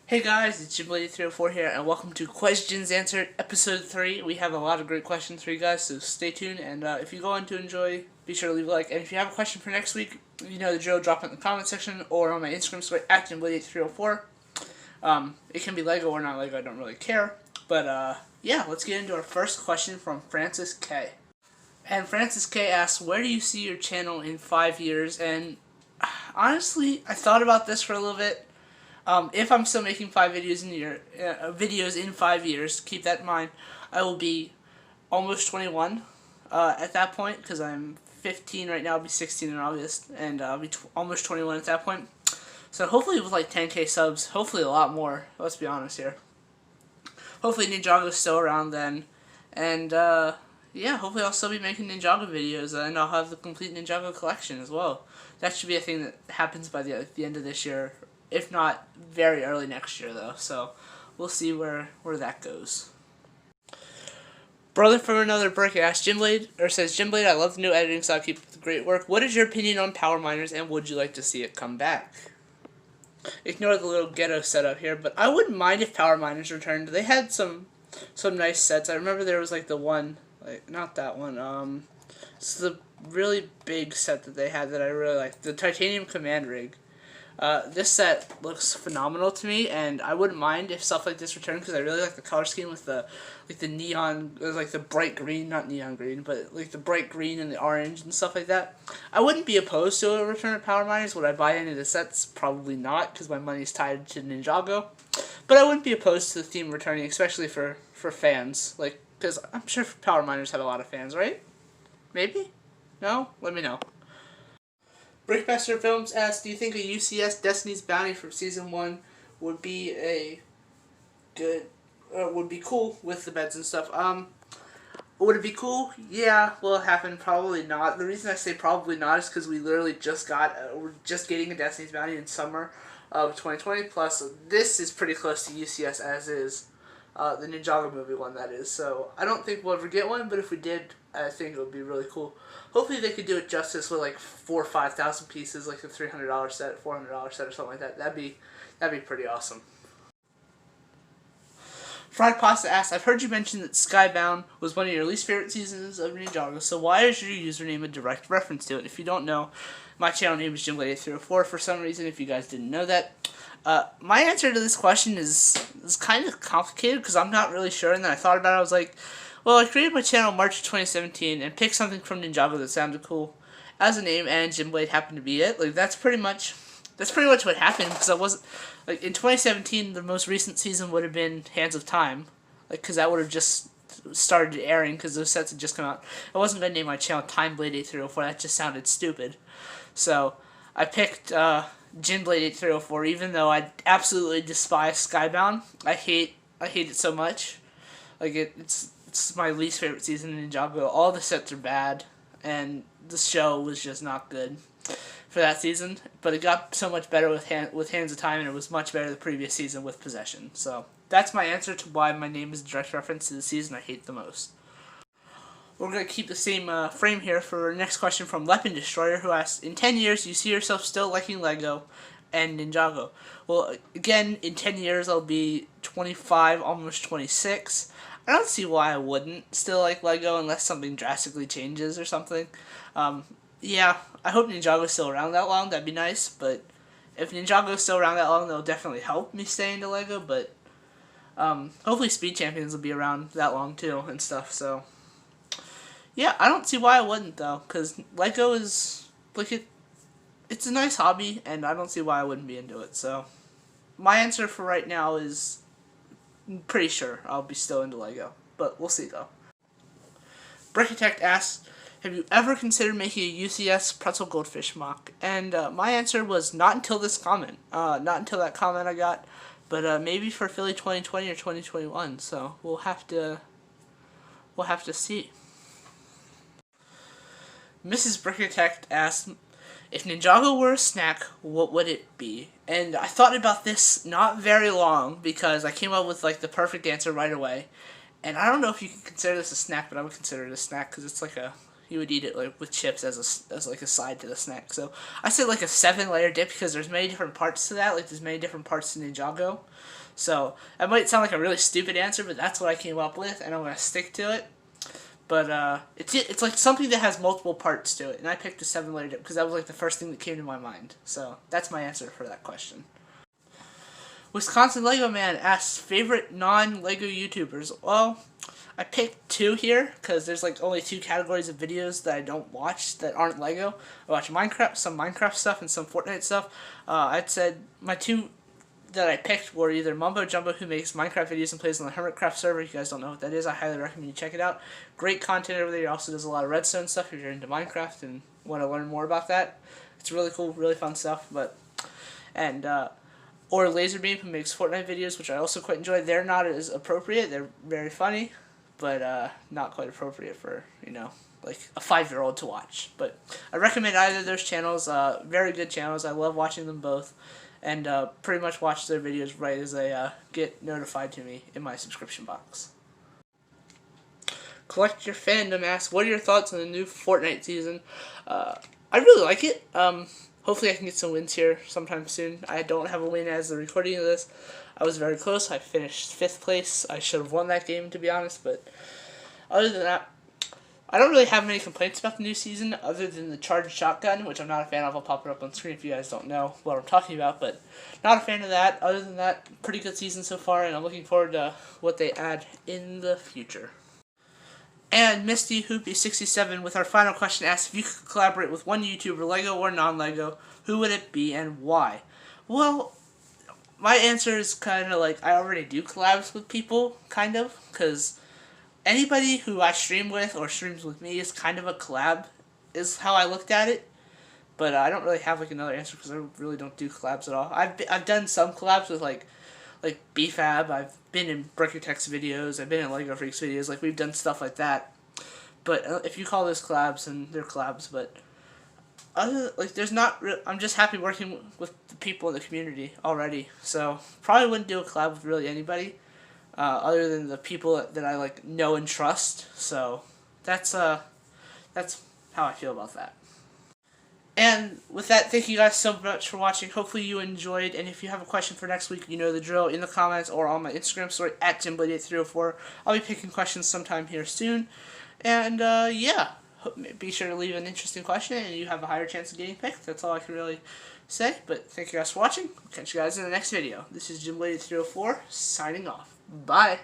Hey guys, it's djinnblade 304 here, and welcome to QuesDjinns Answered, Episode 3. We have a lot of great questions for you guys, so stay tuned, and if you go on to enjoy, be sure to leave a like, and if you have a question for next week, you know the drill, drop it in the comment section, or on my Instagram story, at djinnblade304. It can be Lego or not Lego, I don't really care, but yeah, let's get into our first question from Francis K. And Francis K asks, where do you see your channel in 5 years? And honestly, I thought about this for a little bit. If I'm still making videos in 5 years, keep that in mind. I will be almost 21 at that point, because I'm 15 right now. I'll be 16 in August, and I'll be almost 21 at that point. So hopefully with like 10k subs, hopefully a lot more. Let's be honest here. Hopefully Ninjago's still around then, and yeah, hopefully I'll still be making Ninjago videos, and I'll have the complete Ninjago collection as well. That should be a thing that happens by the end of this year. If not very early next year, though. So we'll see where that goes. Brother from another brick asks says djinnblade, I love the new editing style. Keep up the great work. What is your opinion on power miners, and would you like to see it come back? Ignore the little ghetto setup here, but I wouldn't mind if power miners returned. They had some nice sets. I remember there was like the one, like not that one. It's the really big set that they had that I really liked, the titanium command rig. This set looks phenomenal to me, and I wouldn't mind if stuff like this returned, because I really like the color scheme with the neon, like the bright green, not neon green, but like the bright green and the orange and stuff like that. I wouldn't be opposed to a return of power miners. Would I buy any of the sets? Probably not, because my money's tied to Ninjago. But I wouldn't be opposed to the theme returning, especially for fans, like, because I'm sure power miners had a lot of fans, right? Maybe? No? Let me know. Brickmaster Films asks, do you think a UCS Destinys Bounty from Season 1 would be would be cool with the beds and stuff? Would it be cool? Yeah. Will it happen? Probably not. The reason I say probably not is because we literally just we're just getting a Destinys Bounty in summer of 2020, plus this is pretty close to UCS as is. The Ninjago movie one, that is. So I don't think we'll ever get one, but if we did, I think it would be really cool. Hopefully they could do it justice with like 4,000 or 5,000 pieces, like a $300 set, $400 set, or something like that. That'd be pretty awesome. Fried Pasta asks, I've heard you mention that Skybound was one of your least favorite seasons of Ninjago, so why is your username a direct reference to it? If you don't know, my channel name is djinnblade304 for some reason, if you guys didn't know that. My answer to this question is kind of complicated, because I'm not really sure, and then I thought about it. I was like, well, I created my channel in March of 2017 and picked something from Ninjago that sounded cool as a name, and djinnblade happened to be it. Like, that's pretty much what happened, because I wasn't, like, in 2017, the most recent season would have been Hands of Time, like, because that would have just started airing, because those sets had just come out. I wasn't going to name my channel Timeblade8304, that just sounded stupid. So I picked djinnblade8304, even though I absolutely despise Skybound. I hate it so much. Like, it's my least favorite season in Ninjago. All the sets are bad, and the show was just not good for that season. But it got so much better with Hands of Time, and it was much better the previous season with Possession. So that's my answer to why my name is a direct reference to the season I hate the most. We're going to keep the same frame here for our next question from Weapon Destroyer, who asks, in 10 years, you see yourself still liking Lego and Ninjago? Well, again, in 10 years, I'll be 25, almost 26. I don't see why I wouldn't still like Lego unless something drastically changes or something. Yeah, I hope Ninjago's still around that long. That'd be nice, but if Ninjago's still around that long, that'll definitely help me stay into Lego, but hopefully Speed Champions will be around that long, too, and stuff, so yeah, I don't see why I wouldn't, though, because Lego is, like, it's a nice hobby, and I don't see why I wouldn't be into it, so my answer for right now is I'm pretty sure I'll be still into Lego, but we'll see, though. Brickitect asks, have you ever considered making a UCS Pretzel Goldfish Mock? And my answer was not until this comment, not until that comment I got, but maybe for Philly 2020 or 2021, so we'll have to see. Mrs. Brickitect asked, if Ninjago were a snack, what would it be? And I thought about this not very long, because I came up with like the perfect answer right away. And I don't know if you can consider this a snack, but I would consider it a snack, because it's like a you would eat it like with chips as like a side to the snack. So I said like a 7-layer dip because there's many different parts to that. Like there's many different parts to Ninjago. So that might sound like a really stupid answer, but that's what I came up with, and I'm gonna stick to it. But it's like something that has multiple parts to it, and I picked a 7-layer dip because that was like the first thing that came to my mind. So that's my answer for that question. Wisconsin Lego Man asks favorite non-Lego YouTubers. Well, I picked 2 here because there's like only 2 categories of videos that I don't watch that aren't Lego. I watch Minecraft, some Minecraft stuff, and some Fortnite stuff. I'd said my 2 that I picked were either Mumbo Jumbo, who makes Minecraft videos and plays on the Hermitcraft server. If you guys don't know what that is, I highly recommend you check it out. Great content over there. He also does a lot of redstone stuff if you're into Minecraft and want to learn more about that. It's really cool, really fun stuff. Or Laserbeam, who makes Fortnite videos, which I also quite enjoy. They're not as appropriate. They're very funny, but not quite appropriate for, you know, like a 5-year-old to watch. But I recommend either of those channels. Very good channels. I love watching them both. And pretty much watch their videos right as they get notified to me in my subscription box. Collect Your Fandom asks, what are your thoughts on the new Fortnite season? I really like it. Hopefully I can get some wins here sometime soon. I don't have a win as the recording of this. I was very close. I finished 5th place. I should have won that game, to be honest. But other than that, I don't really have many complaints about the new season other than the charged shotgun, which I'm not a fan of. I'll pop it up on screen if you guys don't know what I'm talking about, but not a fan of that. Other than that, pretty good season so far, and I'm looking forward to what they add in the future. And Misty Hoopy67 with our final question asks, if you could collaborate with one YouTuber, Lego or non-Lego, who would it be and why? Well, my answer is kind of like I already do collabs with people, kind of, because anybody who I stream with or streams with me is kind of a collab, is how I looked at it. But I don't really have like another answer because I really don't do collabs at all. I've done some collabs with like BFAB. I've been in Breaker Tech's videos. I've been in Lego Freaks videos. Like we've done stuff like that. But if you call those collabs, then they're collabs. But there's not. I'm just happy working with the people in the community already. So probably wouldn't do a collab with really anybody. Other than the people that I like know and trust. So that's how I feel about that. And with that, thank you guys so much for watching. Hopefully you enjoyed, and if you have a question for next week, you know the drill, in the comments or on my Instagram story at djinnblade8304. I'll be picking questions sometime here soon. And yeah, be sure to leave an interesting question and you have a higher chance of getting picked. That's all I can really say. But thank you guys for watching. Catch you guys in the next video. This is djinnblade8304 signing off. Bye.